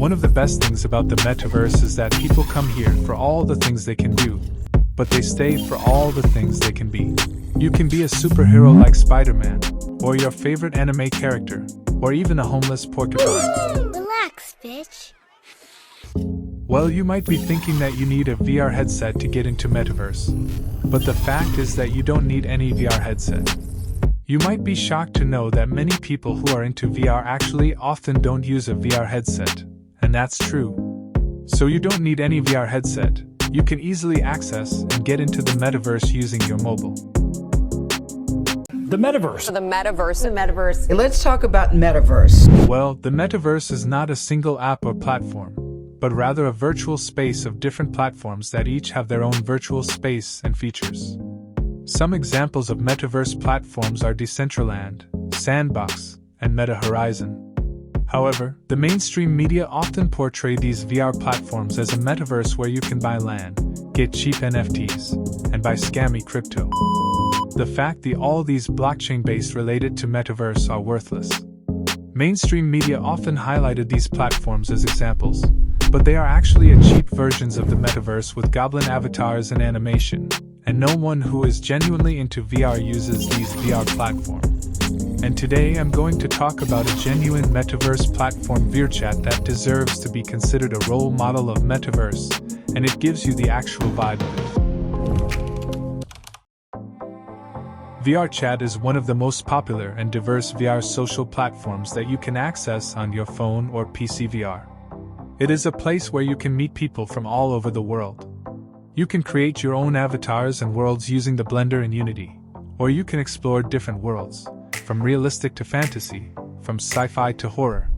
One of the best things about the metaverse is that people come here for all the things they can do, but they stay for all the things they can be. You can be a superhero like Spider-Man, or your favorite anime character, or even a homeless porcupine. Relax, bitch. Well, you might be thinking that you need a VR headset to get into Metaverse, but the fact is that you don't need any VR headset. You might be shocked to know that many people who are into VR actually often don't use a VR headset, and that's true. So you don't need any VR headset. You can easily access and get into the Metaverse using your mobile. The Metaverse. The Metaverse. The Metaverse. Let's talk about Metaverse. Well, the Metaverse is not a single app or platform, but rather a virtual space of different platforms that each have their own virtual space and features. Some examples of Metaverse platforms are Decentraland, Sandbox, and Meta Horizon. However, the mainstream media often portray these VR platforms as a metaverse where you can buy land, get cheap NFTs, and buy scammy crypto. The fact that all these blockchain-based related to Metaverse are worthless. Mainstream media often highlighted these platforms as examples, but they are actually cheap versions of the Metaverse with goblin avatars and animation, and no one who is genuinely into VR uses these VR platforms. And today I'm going to talk about a genuine Metaverse platform VRchat that deserves to be considered a role model of Metaverse, and it gives you the actual vibe of it. VRchat is one of the most popular and diverse VR social platforms that you can access on your phone or PC VR. It is a place where you can meet people from all over the world. You can create your own avatars and worlds using the Blender and Unity, or you can explore different worlds, from realistic to fantasy, from sci-fi to horror.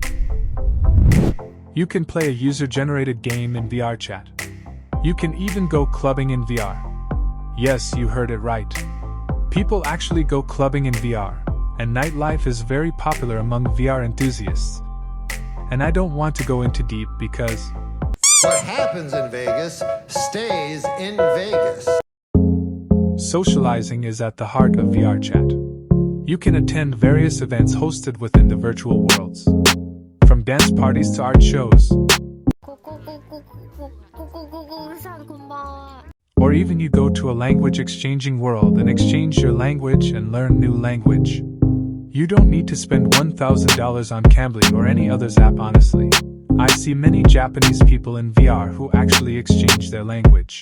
You can play a user-generated game in VRchat. You can even go clubbing in VR. Yes, you heard it right. People actually go clubbing in VR, and nightlife is very popular among VR enthusiasts. And I don't want to go into deep because what happens in Vegas stays in Vegas. Socializing is at the heart of VRchat. You can attend various events hosted within the virtual worlds, from dance parties to art shows, or even you go to a language exchanging world and exchange your language and learn new language. You don't need to spend $1,000 on Cambly or any others app honestly. I see many Japanese people in VR who actually exchange their language.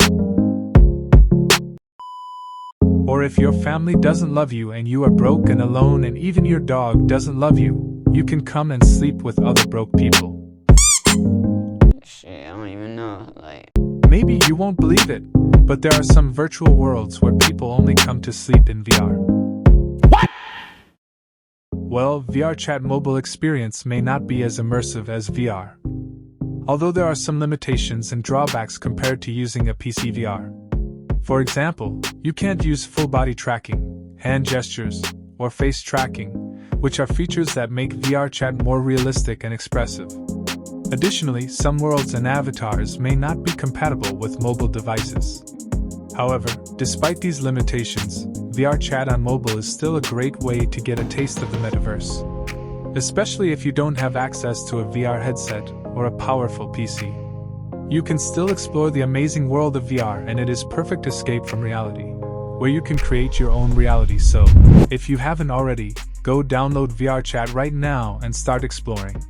Or if your family doesn't love you and you are broke and alone and even your dog doesn't love you, you can come and sleep with other broke people. Shit, I don't even know, Maybe you won't believe it, but there are some virtual worlds where people only come to sleep in VR. What? Well, VRchat mobile experience may not be as immersive as VR. Although there are some limitations and drawbacks compared to using a PC VR. For example, you can't use full body tracking, hand gestures, or face tracking, which are features that make VRchat more realistic and expressive. Additionally, some worlds and avatars may not be compatible with mobile devices. However, despite these limitations, VRchat on mobile is still a great way to get a taste of the Metaverse. Especially if you don't have access to a VR headset or a powerful PC. You can still explore the amazing world of VR, and it is perfect escape from reality, where you can create your own reality. So, if you haven't already, go download VRchat right now and start exploring.